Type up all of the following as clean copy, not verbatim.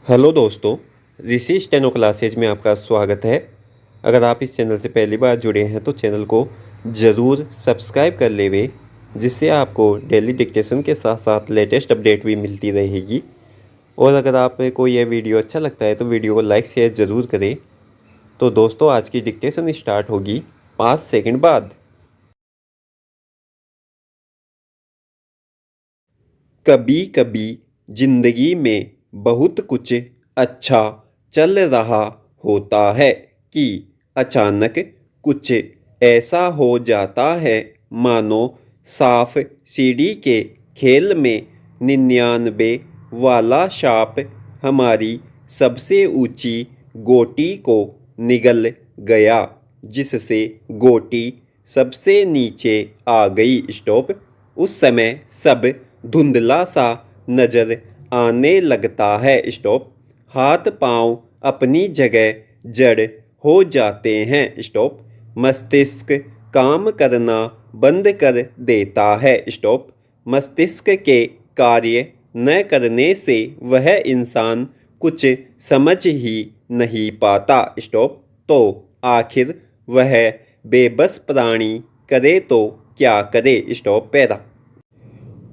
Hello दोस्तों, ऋषि steno classes में आपका स्वागत है। अगर आप इस चैनल से पहली बार जुड़े हैं तो चैनल को ज़रूर सब्सक्राइब कर लेवे, जिससे आपको डेली डिक्टेशन के साथ साथ लेटेस्ट अपडेट भी मिलती रहेगी। और अगर आपको ये वीडियो अच्छा लगता है तो वीडियो को लाइक शेयर ज़रूर करें। तो दोस्तों, आज की डिक्टेशन स्टार्ट होगी 5 सेकंड बाद। कभी कभी जिंदगी में बहुत कुछ अच्छा चल रहा होता है कि अचानक कुछ ऐसा हो जाता है मानो साफ सीढ़ी के खेल में 99 वाला सांप हमारी सबसे ऊंची गोटी को निगल गया, जिससे गोटी सबसे नीचे आ गई। स्टॉप। उस समय सब धुंधला सा नजर आने लगता है। स्टॉप। हाथ पांव अपनी जगह जड़ हो जाते हैं। स्टॉप। मस्तिष्क काम करना बंद कर देता है। स्टॉप। मस्तिष्क के कार्य न करने से वह इंसान कुछ समझ ही नहीं पाता। स्टॉप। तो आखिर वह बेबस प्राणी करे तो क्या करे। स्टॉप। पैदा।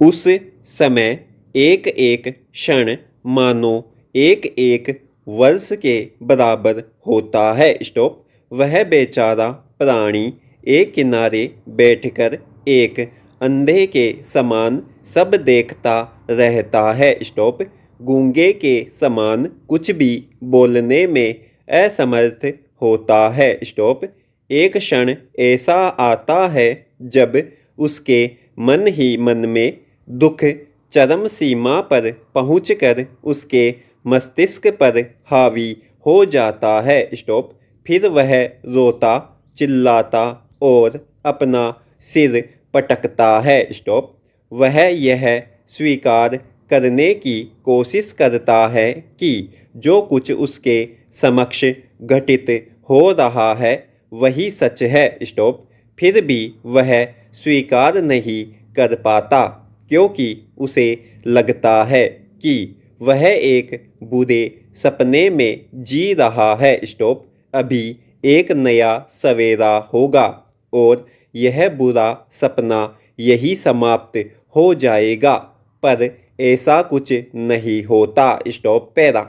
उस समय एक एक क्षण मानो एक एक वर्ष के बराबर होता है। स्टॉप। वह बेचारा प्राणी एक किनारे बैठकर एक अंधे के समान सब देखता रहता है। स्टॉप। गूंगे के समान कुछ भी बोलने में असमर्थ होता है। स्टॉप। एक क्षण ऐसा आता है जब उसके मन ही मन में दुख चरम सीमा पर पहुंचकर उसके मस्तिष्क पर हावी हो जाता है। स्टॉप। फिर वह रोता चिल्लाता और अपना सिर पटकता है। स्टॉप। वह यह स्वीकार करने की कोशिश करता है कि जो कुछ उसके समक्ष घटित हो रहा है वही सच है। स्टॉप। फिर भी वह स्वीकार नहीं कर पाता, क्योंकि उसे लगता है कि वह एक बुरे सपने में जी रहा है। स्टॉप। अभी एक नया सवेरा होगा और यह बुरा सपना यही समाप्त हो जाएगा, पर ऐसा कुछ नहीं होता। स्टॉप। पैरा।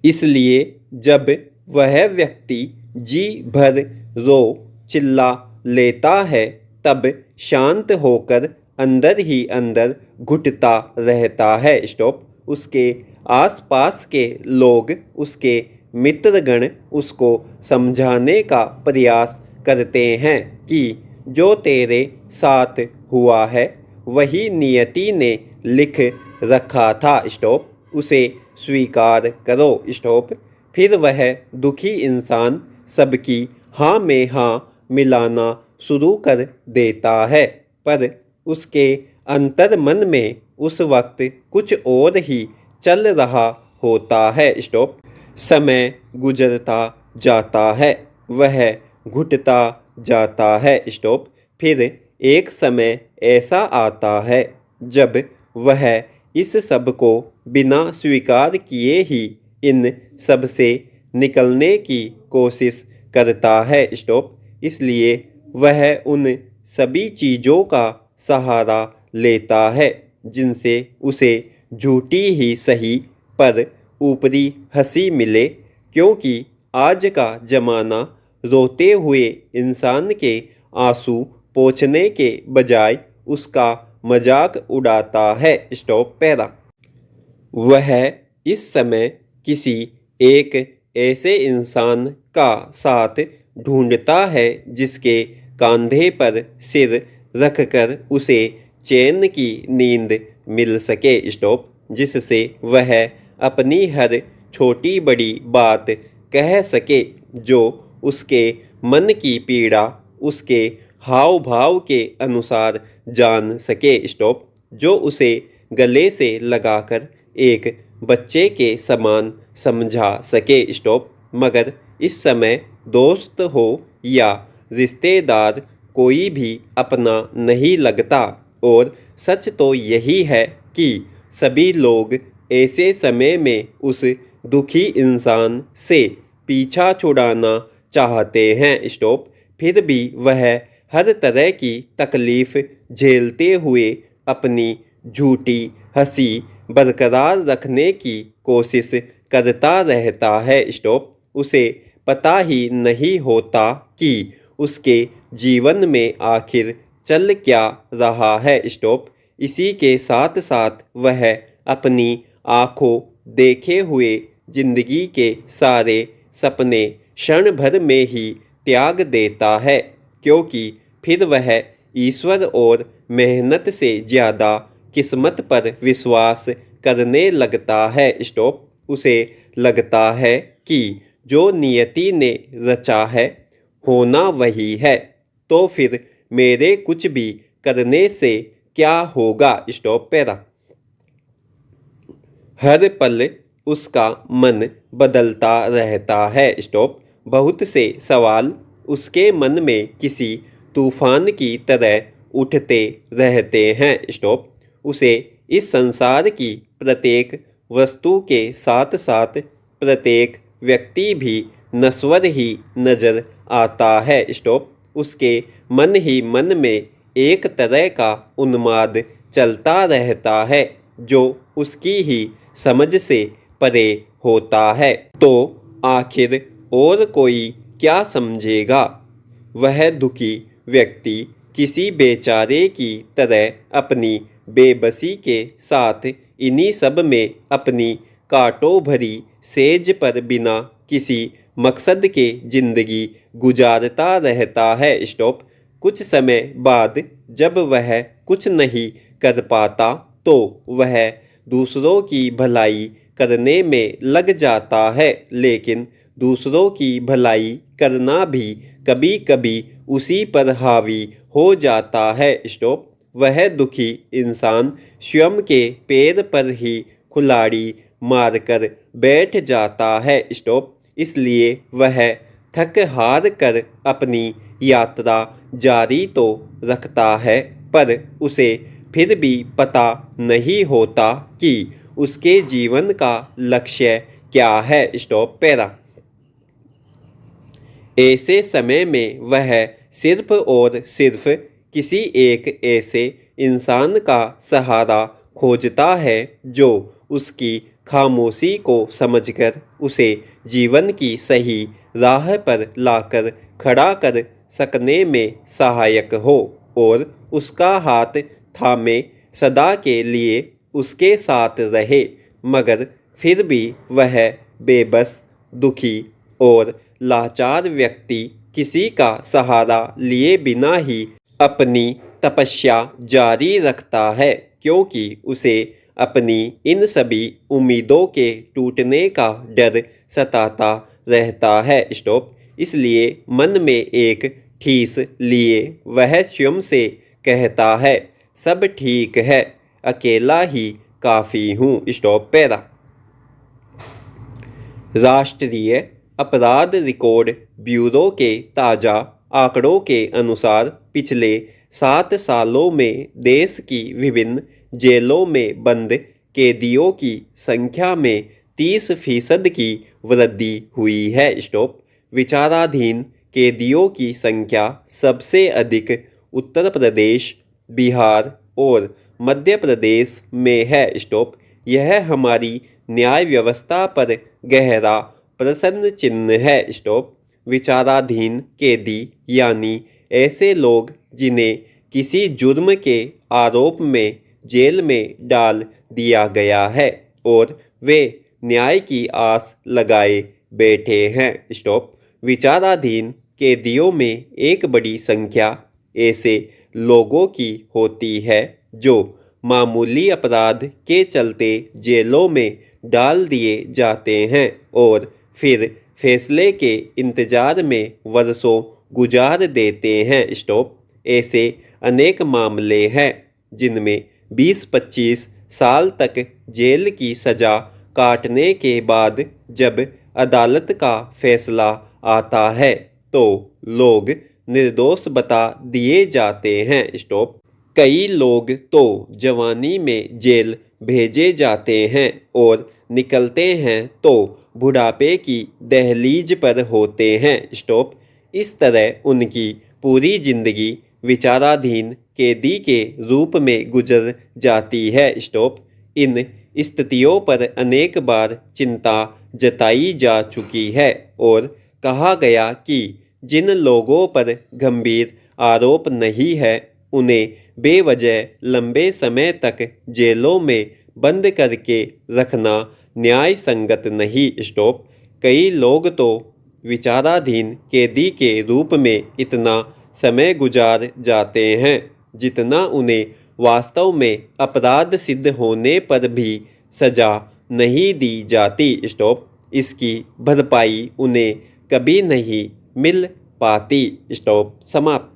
इसलिए जब वह व्यक्ति जी भर रो चिल्ला लेता है तब शांत होकर अंदर ही अंदर घुटता रहता है। स्टॉप। उसके आसपास के लोग, उसके मित्रगण उसको समझाने का प्रयास करते हैं कि जो तेरे साथ हुआ है वही नियति ने लिख रखा था। स्टॉप। उसे स्वीकार करो। स्टॉप। फिर वह दुखी इंसान सबकी हाँ में हाँ मिलाना शुरू कर देता है, पर उसके अंतर मन में उस वक्त कुछ और ही चल रहा होता है। स्टॉप। समय गुजरता जाता है, वह घुटता जाता है। स्टॉप। फिर एक समय ऐसा आता है जब वह इस सब को बिना स्वीकार किए ही इन सब से निकलने की कोशिश करता है। स्टॉप। इसलिए वह उन सभी चीज़ों का सहारा लेता है जिनसे उसे झूठी ही सही पर ऊपरी हंसी मिले, क्योंकि आज का ज़माना रोते हुए इंसान के आंसू पोंछने के बजाय उसका मजाक उड़ाता है। स्टॉप। पैरा। वह इस समय किसी एक ऐसे इंसान का साथ ढूंढता है जिसके कंधे पर सिर रखकर उसे चैन की नींद मिल सके। स्टॉप। जिससे वह अपनी हर छोटी बड़ी बात कह सके, जो उसके मन की पीड़ा उसके हाव भाव के अनुसार जान सके। स्टॉप। जो उसे गले से लगाकर एक बच्चे के समान समझा सके। स्टॉप। मगर इस समय दोस्त हो या रिश्तेदार कोई भी अपना नहीं लगता, और सच तो यही है कि सभी लोग ऐसे समय में उस दुखी इंसान से पीछा छुड़ाना चाहते हैं। स्टॉप। फिर भी वह हर तरह की तकलीफ झेलते हुए अपनी झूठी हंसी बरकरार रखने की कोशिश करता रहता है। स्टॉप। उसे पता ही नहीं होता कि उसके जीवन में आखिर चल क्या रहा है। स्टॉप। इसी के साथ साथ वह अपनी आंखों देखे हुए जिंदगी के सारे सपने क्षण भर में ही त्याग देता है, क्योंकि फिर वह ईश्वर और मेहनत से ज़्यादा किस्मत पर विश्वास करने लगता है। स्टॉप। उसे लगता है कि जो नियति ने रचा है होना वही है, तो फिर मेरे कुछ भी करने से क्या होगा। Stop para. हर पल उसका मन बदलता रहता है। स्टॉप। बहुत से सवाल उसके मन में किसी तूफान की तरह उठते रहते हैं। स्टॉप। उसे इस संसार की प्रत्येक वस्तु के साथ साथ प्रत्येक व्यक्ति भी नश्वर ही नजर आता है। स्टॉप। उसके मन ही मन में एक तरह का उन्माद चलता रहता है जो उसकी ही समझ से परे होता है। तो आखिर और कोई क्या समझेगा। वह दुखी व्यक्ति किसी बेचारे की तरह अपनी बेबसी के साथ इन्हीं सब में अपनी कांटों भरी सेज पर बिना किसी मकसद के जिंदगी गुजारता रहता है। स्टॉप। कुछ समय बाद जब वह कुछ नहीं कर पाता तो वह दूसरों की भलाई करने में लग जाता है, लेकिन दूसरों की भलाई करना भी कभी कभी उसी पर हावी हो जाता है। स्टॉप। वह दुखी इंसान स्वयं के पैर पर ही कुल्हाड़ी मारकर बैठ जाता है। स्टॉप। इसलिए वह थक हार कर अपनी यात्रा जारी तो रखता है, पर उसे फिर भी पता नहीं होता कि उसके जीवन का लक्ष्य क्या है। Stop para. ऐसे समय में वह सिर्फ और सिर्फ किसी एक ऐसे इंसान का सहारा खोजता है जो उसकी खामोशी को समझकर उसे जीवन की सही राह पर लाकर खड़ा कर सकने में सहायक हो और उसका हाथ थामे सदा के लिए उसके साथ रहे। मगर फिर भी वह बेबस, दुखी और लाचार व्यक्ति किसी का सहारा लिए बिना ही अपनी तपस्या जारी रखता है, क्योंकि उसे अपनी इन सभी उम्मीदों के टूटने का डर सताता रहता है। स्टॉप। इसलिए मन में एक ठीस लिए वह स्वयं से कहता है, सब ठीक है, अकेला ही काफ़ी हूँ। Stop para. राष्ट्रीय अपराध रिकॉर्ड ब्यूरो के ताज़ा आंकड़ों के अनुसार पिछले 7 सालों में देश की विभिन्न जेलों में बंद कैदियों की संख्या में 30% की वृद्धि हुई है। स्टॉप। विचाराधीन कैदियों की संख्या सबसे अधिक उत्तर प्रदेश, बिहार और मध्य प्रदेश में है। स्टॉप। यह हमारी न्याय व्यवस्था पर गहरा प्रश्न चिन्ह है। स्टॉप। विचाराधीन कैदी यानी ऐसे लोग जिन्हें किसी जुर्म के आरोप में जेल में डाल दिया गया है और वे न्याय की आस लगाए बैठे हैं। स्टॉप। विचाराधीन कैदियों में एक बड़ी संख्या ऐसे लोगों की होती है जो मामूली अपराध के चलते जेलों में डाल दिए जाते हैं और फिर फैसले के इंतजार में वर्षों गुजार देते हैं। स्टॉप। ऐसे अनेक मामले हैं जिनमें 20-25 साल तक जेल की सज़ा काटने के बाद जब अदालत का फैसला आता है तो लोग निर्दोष बता दिए जाते हैं। स्टॉप। कई लोग तो जवानी में जेल भेजे जाते हैं और निकलते हैं तो बुढ़ापे की दहलीज पर होते हैं। स्टॉप। इस तरह उनकी पूरी जिंदगी विचाराधीन कैदी के रूप में गुजर जाती है। स्टॉप। इन स्थितियों पर अनेक बार चिंता जताई जा चुकी है और कहा गया कि जिन लोगों पर गंभीर आरोप नहीं है उन्हें बेवजह लंबे समय तक जेलों में बंद करके रखना न्याय संगत नहीं। स्टॉप। कई लोग तो विचाराधीन कैदी के रूप में इतना समय गुजार जाते हैं जितना उन्हें वास्तव में अपराध सिद्ध होने पर भी सजा नहीं दी जाती। स्टॉप। इसकी भरपाई उन्हें कभी नहीं मिल पाती। स्टॉप। समाप्त।